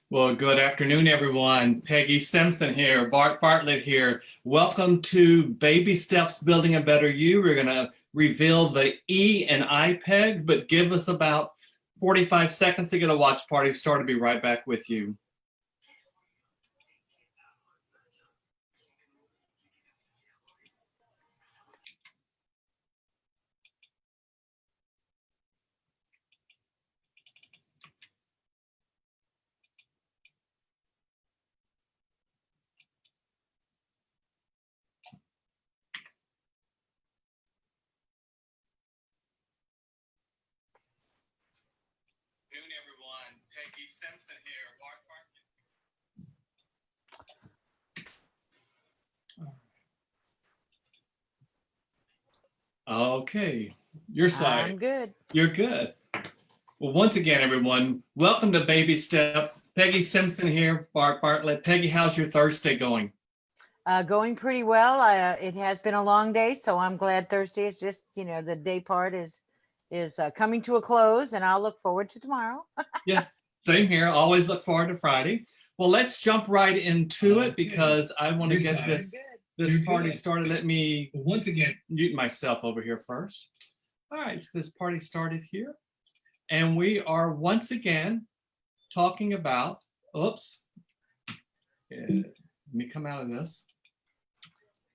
Well, good afternoon, everyone. Peggy Simpson here, Bart Bartlett here. Welcome to Baby Steps Building a Better You. We're going to reveal the E and iPEG, but give us about 45 seconds to get a watch party started. Be right back with you. Good afternoon, everyone. Peggy Simpson here, Bart Bartlett. Okay, your side. I'm good. You're good. Well, once again, everyone, welcome to Baby Steps. Peggy Simpson here, Bart Bartlett. Peggy, how's your Thursday going? Going pretty well. It has been a long day, so I'm glad Thursday is just, the day part is coming to a close, and I'll look forward to tomorrow. Yes, same here. Always look forward to Friday. Well, let's jump right into it because I want to get this party started. Let me once again mute myself over here first. All right, so this party started here. And we are once again talking about, oops, let me come out of this.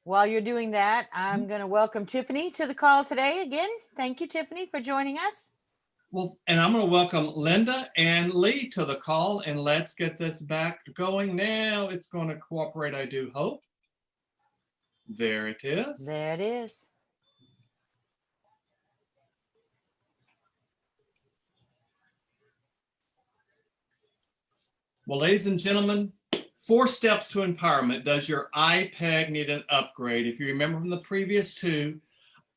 While you're doing that, I'm going to welcome Tiffany to the call today again. Thank you, Tiffany, for joining us. Well, and I'm going to welcome Linda and Lee to the call, and let's get this back going now. It's going to cooperate, I do hope. There it is. There it is. Well, ladies and gentlemen, 4 steps to empowerment. Does your iPEG need an upgrade? If you remember from the previous 2,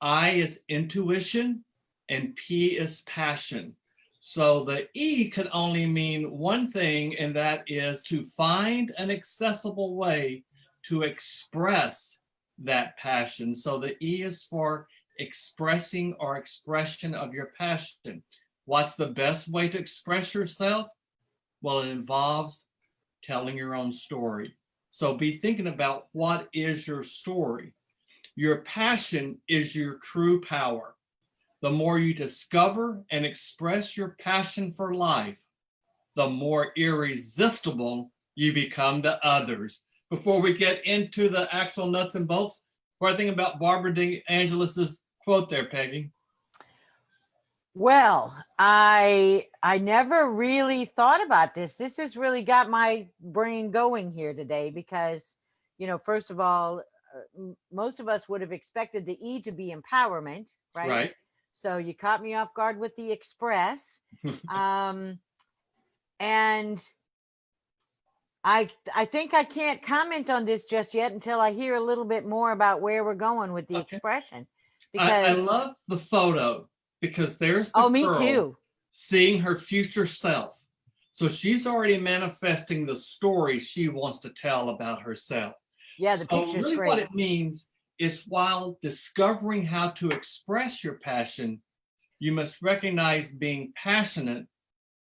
I is intuition and P is passion. So the E could only mean one thing, and that is to find an accessible way to express that passion. So the E is for expressing or expression of your passion. What's the best way to express yourself? Well, it involves telling your own story. So be thinking about, what is your story? Your passion is your true power. The more you discover and express your passion for life, the more irresistible you become to others. Before we get into the actual nuts and bolts, what I think about Barbara DeAngelis's quote there, Peggy? Well, I never really thought about this. This has really got my brain going here today because, first of all, most of us would have expected the E to be empowerment, right? Right. So you caught me off guard with the express. And I think I can't comment on this just yet until I hear a little bit more about where we're going with the expression. Because I Because love the photo, because there's the me girl too. seeing her future self. So she's already manifesting the story she wants to tell about herself. Yeah, the picture's really great. What it means is, while discovering how to express your passion, you must recognize being passionate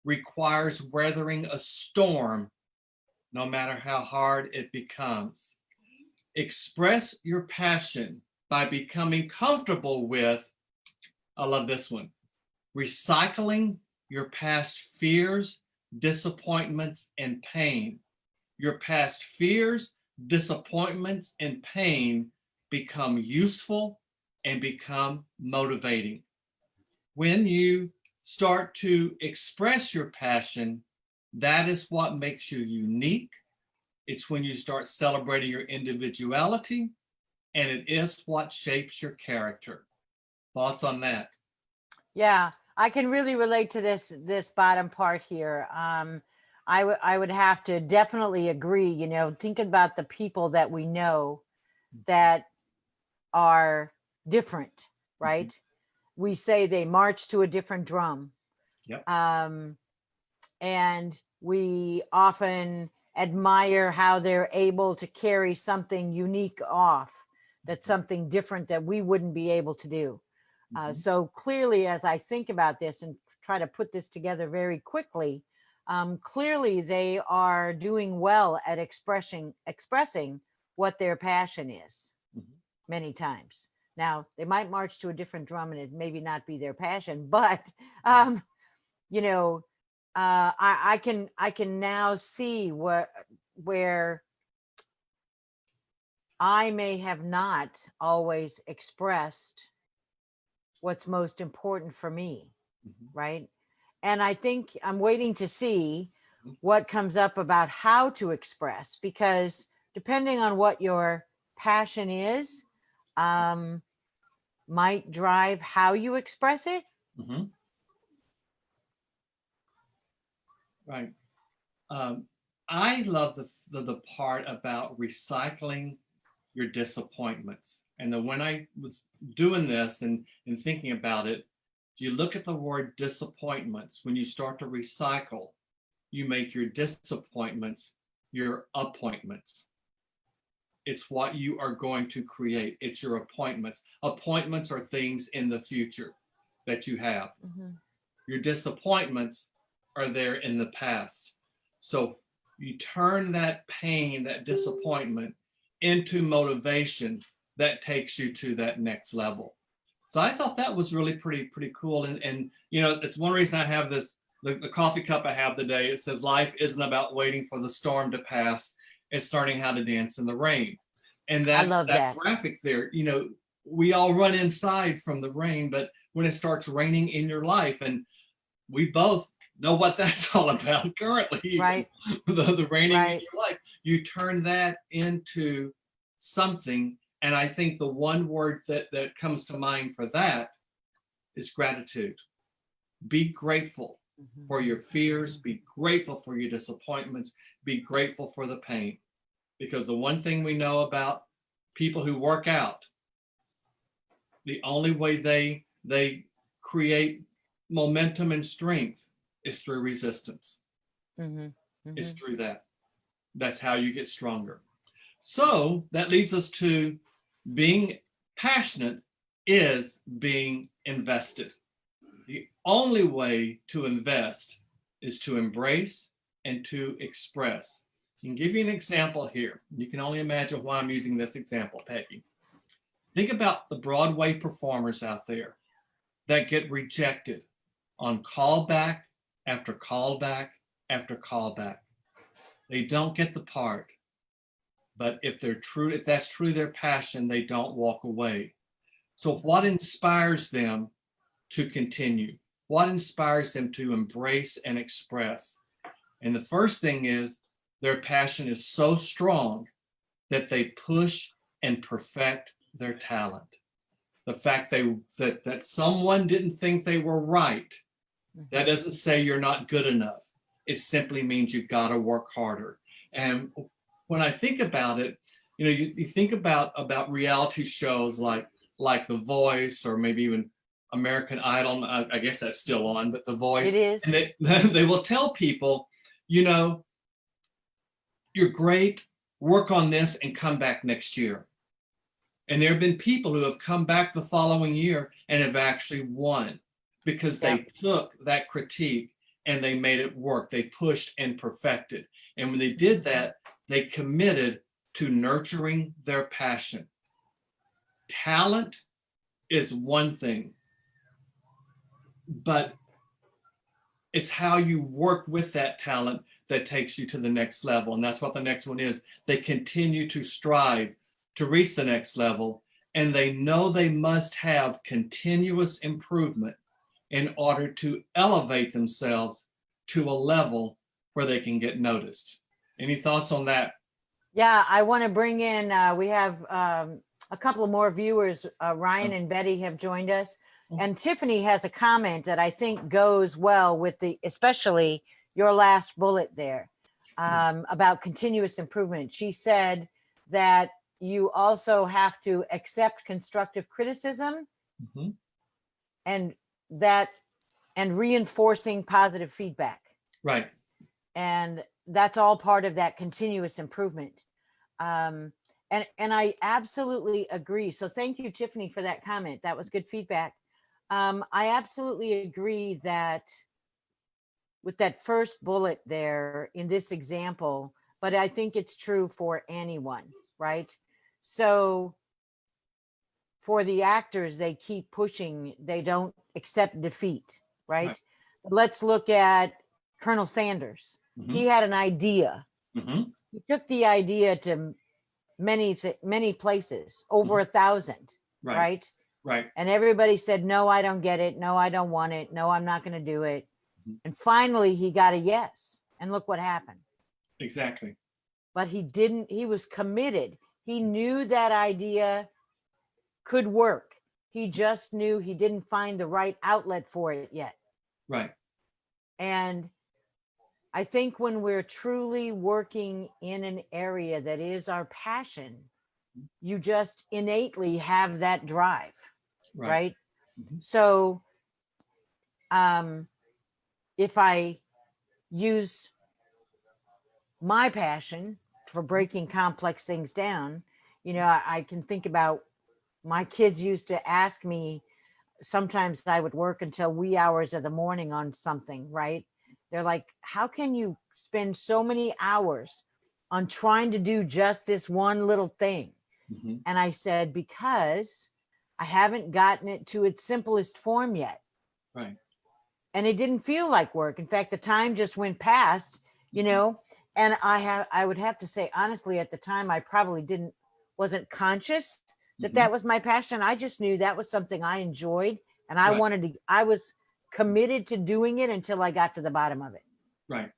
requires weathering a storm, no matter how hard it becomes. Express your passion by becoming comfortable with, I love this one, recycling your past fears, disappointments, and pain. Your past fears, disappointments, and pain become useful and become motivating. When you start to express your passion, that is what makes you unique. It's when you start celebrating your individuality, and it is what shapes your character. Thoughts on that? Yeah, I can really relate to this bottom part here. I would have to definitely agree. Think about the people that we know that are different, right? Mm-hmm. We say they march to a different drum. Yep. And we often admire how they're able to carry something unique off. That's something different that we wouldn't be able to do. So clearly, as I think about this and try to put this together very quickly, clearly they are doing well at expressing what their passion is Mhm. many times. Now they might march to a different drum and it maybe not be their passion, but um, you know, I can now see where I may have not always expressed what's most important for me, Mhm. right? And I think I'm waiting to see Mhm. what comes up about how to express, because depending on what your passion is, um, might drive how you express it. Mhm. Right. Um, I love the part about recycling your disappointments. And then when I was doing this and thinking about it, if you look at the word disappointments, when you start to recycle, you make your disappointments your appointments. It's what you are going to create. It's your appointments. Appointments are things in the future that you have. Mhm. Your disappointments are there in the past. So you turn that pain, that disappointment into motivation that takes you to that next level. So I thought that was really pretty cool. And you know, it's one reason I have this the coffee cup I have today. It says life isn't about waiting for the storm to pass. It's learning how to dance in the rain. And I that's love that that. graphic there. You know, we all run inside from the rain, but when it starts raining in your life, and we both know what that's all about currently, even Right. the raining in Right. your life, you turn that into something. And I think the one word that comes to mind for that is gratitude. Be grateful Mhm. for your fears, be grateful for your disappointments, be grateful for the pain. Because the one thing we know about people who work out, the only way they create momentum and strength is through resistance. Mhm. It's Mhm. through that. That's how you get stronger. So that leads us to being passionate is being invested. The only way to invest is to embrace and to express. I can give you an example here. You can only imagine why I'm using this example, Peggy. Think about the Broadway performers out there that get rejected on callback after callback after callback. They don't get the part. But if that's truly their passion, they don't walk away. So what inspires them to continue? What inspires them to embrace and express? And the first thing is their passion is so strong that they push and perfect their talent. The fact that someone didn't think they were right, that Mhm. doesn't say you're not good enough. It simply means you got to work harder. And when I think about it, you know, you think about reality shows like The Voice or maybe even American Idol. I guess that's still on, but The It Voice, is. and they will tell people, you know, you're great, work on this, and come back next year. And there have been people who have come back the following year and have actually won because Yep. they took that critique and they made it work. They pushed and perfected. And when they did that, they committed to nurturing their passion. Talent is one thing, but it's how you work with that talent that takes you to the next level. And that's what the next one is. They continue to strive to reach the next level, and they know they must have continuous improvement in order to elevate themselves to a level where they can get noticed. Any thoughts on that? Yeah, I want to bring in, we have a couple of more viewers. Ryan and Betty have joined us. And Tiffany has a comment that I think goes well with especially your last bullet there, about continuous improvement. She said that you also have to accept constructive criticism Mhm. and that and reinforcing positive feedback. Right. And that's all part of that continuous improvement. Um, and I absolutely agree. So thank you, Tiffany, for that comment. That was good feedback. I absolutely agree that with that first bullet there in this example, but I think it's true for anyone, right? So for the actors, they keep pushing, they don't accept defeat, right? Right. Let's look at Colonel Sanders. Mhm. He had an idea. Mhm. He took the idea to many places, over 1,000, Right. right? Right. And everybody said, no, I don't get it. No, I don't want it. No, I'm not going to do it. Mhm. And finally, he got a yes. And look what happened. Exactly. But he was committed. He knew that idea could work. He just knew he didn't find the right outlet for it yet. Right. And I think when we're truly working in an area that is our passion, you just innately have that drive, Right. right? Mhm. So if I use my passion for breaking complex things down, I can think about my kids used to ask me, sometimes I would work until wee hours of the morning on something, right? They're like, how can you spend so many hours on trying to do just this one little thing? Mhm. And I said, because I haven't gotten it to its simplest form yet. Right. And it didn't feel like work. In fact, the time just went past, and I would have to say, honestly, at the time, I probably wasn't conscious that Mhm. that was my passion. I just knew that was something I enjoyed, and Right. I was committed to doing it until I got to the bottom of it. Right.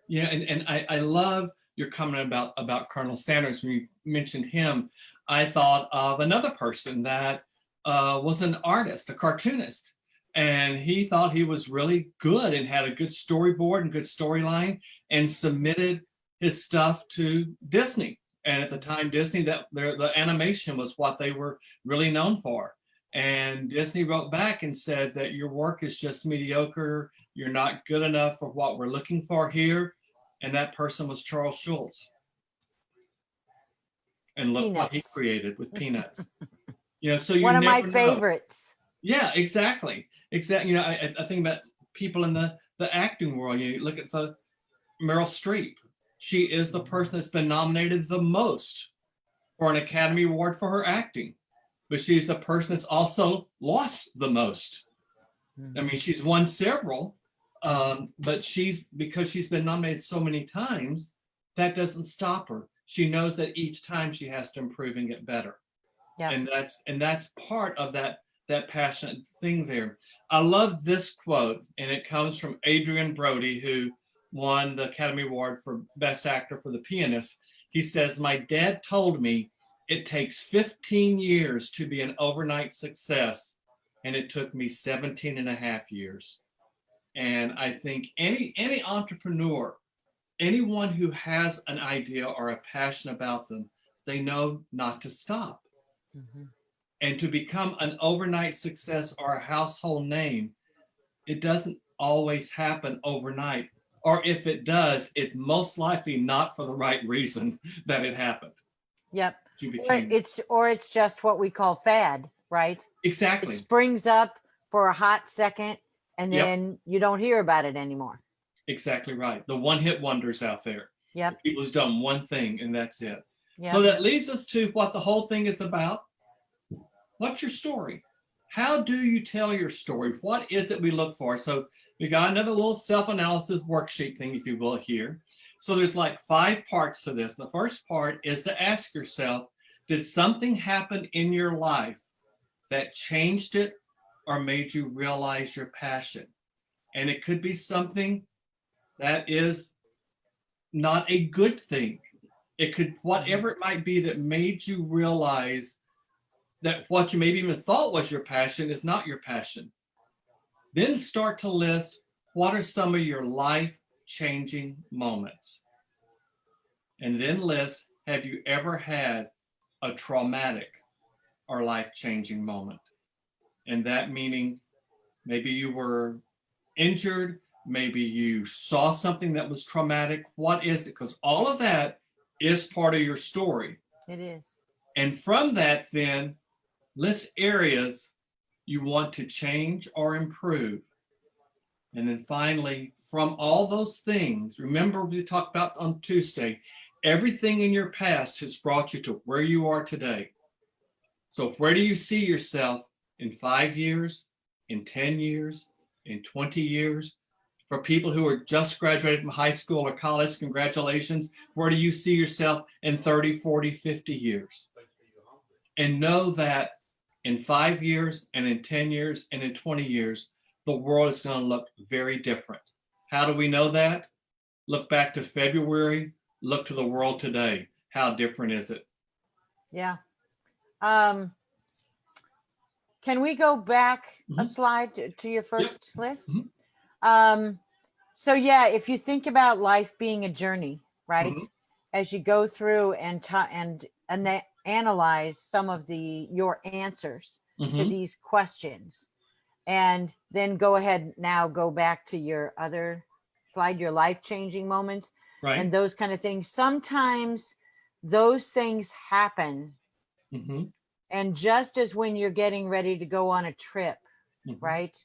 Yeah, and I love your comment about Colonel Sanders. When you mentioned him, I thought of another person that was an artist, a cartoonist, and he thought he was really good and had a good storyboard and good storyline, and submitted his stuff to Disney. And at the time, Disney, the animation was what they were really known for. And Disney wrote back and said that your work is just mediocre. You're not good enough for what we're looking for here. And that person was Charles Schulz. And look what he Peanuts. created with Peanuts. So you One of my never know. favorites. Yeah, exactly. Exactly. I think about people in the acting world. You look at the Meryl Streep. She is the person that's been nominated the most for an Academy Award for her acting, but she's the person that's also lost the most. I mean, she's won several, but because she's been nominated so many times, that doesn't stop her. She knows that each time she has to improve and get better. Yeah. And that's part of that passionate thing there. I love this quote, and it comes from Adrian Brody, who won the Academy Award for Best Actor for The Pianist. He says, "My dad told me it takes 15 years to be an overnight success, and it took me 17 and a half years." And I think any entrepreneur, anyone who has an idea or a passion about them, they know not to stop. And to become an overnight success or a household name, it doesn't always happen overnight. Or if it does, it's most likely not for the right reason that it happened. Yep. You Or became it's just what we call fad, right? It exactly. springs up for a hot second, and Yep. then you don't hear about it anymore. Exactly right. The one-hit wonders out there. Yep. People who's done one thing and that's it. Yep. So that leads us to what the whole thing is about. What's your story? How do you tell your story? What is it we look for? So we got another little self-analysis worksheet thing, if you will, here. So there's like 5 parts to this. The first part is to ask yourself, did something happen in your life that changed it or made you realize your passion? And it could be something that is not a good thing. It could, whatever it might be that made you realize that what you maybe even thought was your passion is not your passion. Then start to list, what are some of your life-changing moments? And then list, have you ever had a traumatic or life-changing moment? And that meaning maybe you were injured, maybe you saw something that was traumatic. What is it? Because all of that is part of your story. It is. And from that, then list areas you want to change or improve. And then finally, from all those things, remember we talked about on Tuesday, everything in your past has brought you to where you are today. So where do you see yourself in 5 years, in 10 years, in 20 years? For people who are just graduated from high school or college, congratulations. Where do you see yourself in 30, 40, 50 years? And know that in 5 years and in 10 years and in 20 years, the world is going to look very different. How do we know that? Look back to February, look to the world today. How different is it? Yeah. Can we go back a slide to your first list? So yeah, if you think about life being a journey, right? As you go through and analyze some of your answers to these questions, and then go back to your other slide, your life-changing moments, Right. and those kind of things. Sometimes those things happen. And just as when you're getting ready to go on a trip, right?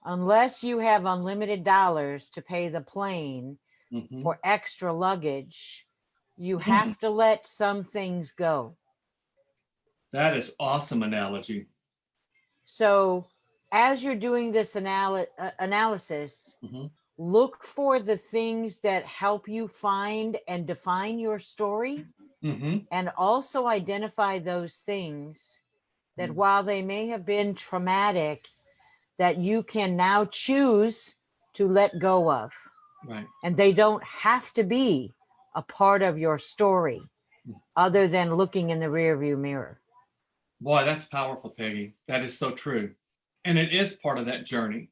Unless you have unlimited dollars to pay the plane for extra luggage, you have to let some things go. That is awesome analogy. So as you're doing this analysis, look for the things that help you find and define your story, and also identify those things that while they may have been traumatic, that you can now choose to let go of. Right. And they don't have to be a part of your story other than looking in the rearview mirror. Boy, that's powerful, Peggy. That is so true. And it is part of that journey.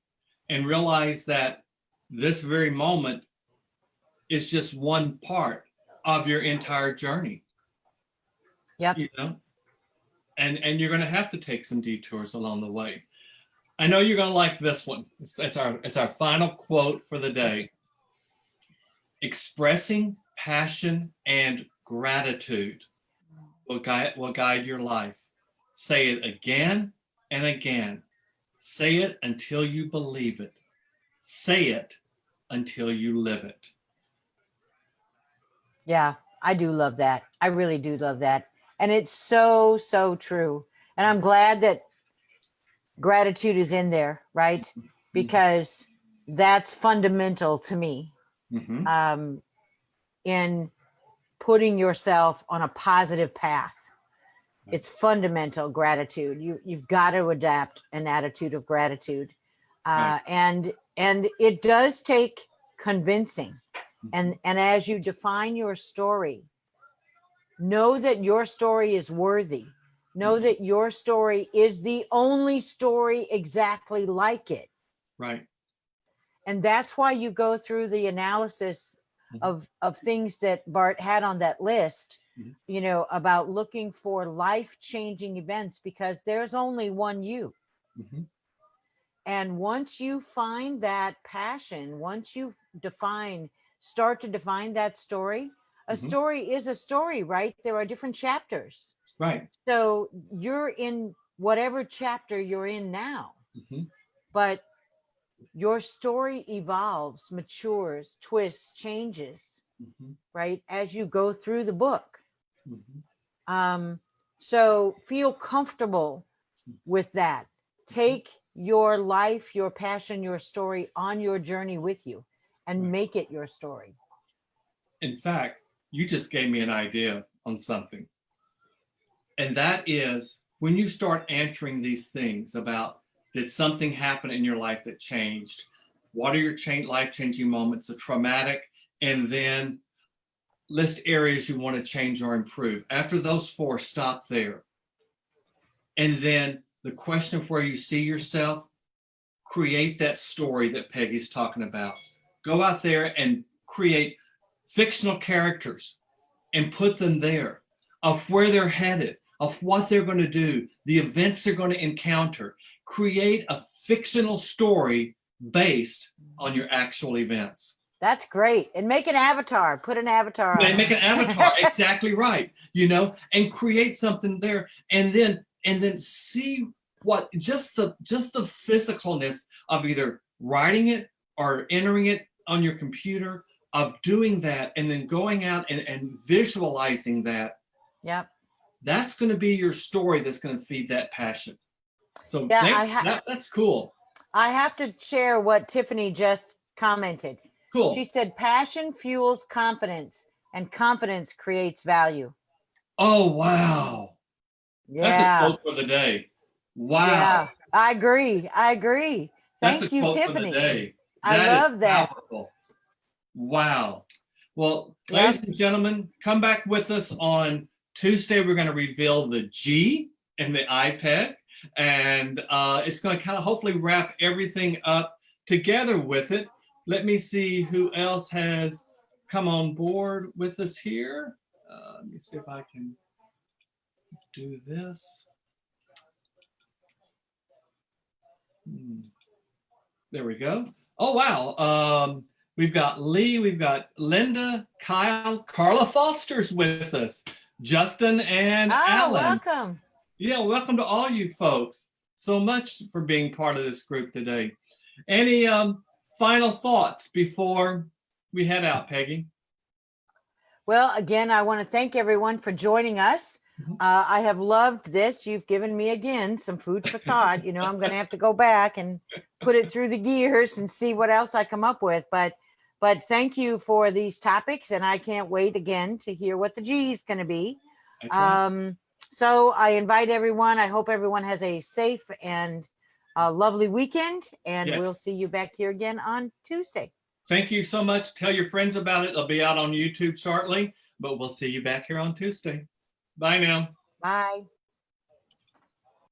And realize that this very moment is just one part of your entire journey. Yep. You know? And you're going to have to take some detours along the way. I know you're going to like this one. It's our final quote for the day. Expressing passion and gratitude will guide your life. Say it again and again. Say it until you believe it. Say it until you live it. Yeah, I do love that. I really do love that. And it's so, so true. And I'm glad that gratitude is in there, right? Because that's fundamental to me in putting yourself on a positive path. It's fundamental gratitude. You've got to adapt an attitude of gratitude. And it does take convincing. And as you define your story, know that your story is worthy. Know that your story is the only story exactly like it. Right. And that's why you go through the analysis of things that Bart had on that list, you know, about looking for life-changing events, because there's only one you. And once you find that passion, once you start to define that story, a story is a story, right? There are different chapters. Right. So you're in whatever chapter you're in now, but your story evolves, matures, twists, changes, right? As you go through the book. So feel comfortable with that. Take your life, your passion, your story on your journey with you and make it your story. In fact, you just gave me an idea on something. And that is when you start answering these things about, did something happen in your life that changed? What are your life-changing moments, the traumatic, and then list areas you want to change or improve. After those 4, stop there. And then the question of where you see yourself, create that story that Peggy's talking about. Go out there and create fictional characters and put them there of where they're headed, of what they're going to do, the events they're going to encounter. Create a fictional story based on your actual events. That's great. And make an avatar. Put an avatar on. Make an avatar. Exactly right. You know, and create something there, and then see what just the physicalness of either writing it or entering it on your computer, of doing that and then going out and visualizing that, Yep. that's going to be your story that's going to feed that passion. So Yeah, that's cool. I have to share what Tiffany just commented. Cool. She said, passion fuels confidence and confidence creates value. Oh, wow. That's a Yeah. quote for the day. Wow. Yeah. I agree. I agree. That's a Thank you, quote for the Tiffany. day. I That is love that. powerful. Wow. Well, Yep. ladies and gentlemen, come back with us on Tuesday. We're going to reveal the G in the iPEG, and it's going to kind of hopefully wrap everything up together with it. Let me see who else has come on board with us here. Let me see if I can do this. There we go. Oh, wow. We've got Lee, we've got Linda, Kyle, Carla Foster's with us, Justin and Alan. Welcome. Yeah, welcome to all you folks. So much for being part of this group today. Any final thoughts before we head out, Peggy? Well, again, I want to thank everyone for joining us. I have loved this. You've given me again some food for thought. You know, I'm going to have to go back and put it through the gears and see what else I come up with. But thank you for these topics, and I can't wait again to hear what the G is going to be. Right. So I invite everyone. I hope everyone has a safe and lovely weekend, and We'll see you back here again on Tuesday. Thank you so much. Tell your friends about it. It'll be out on YouTube shortly, but we'll see you back here on Tuesday. Bye now. Bye.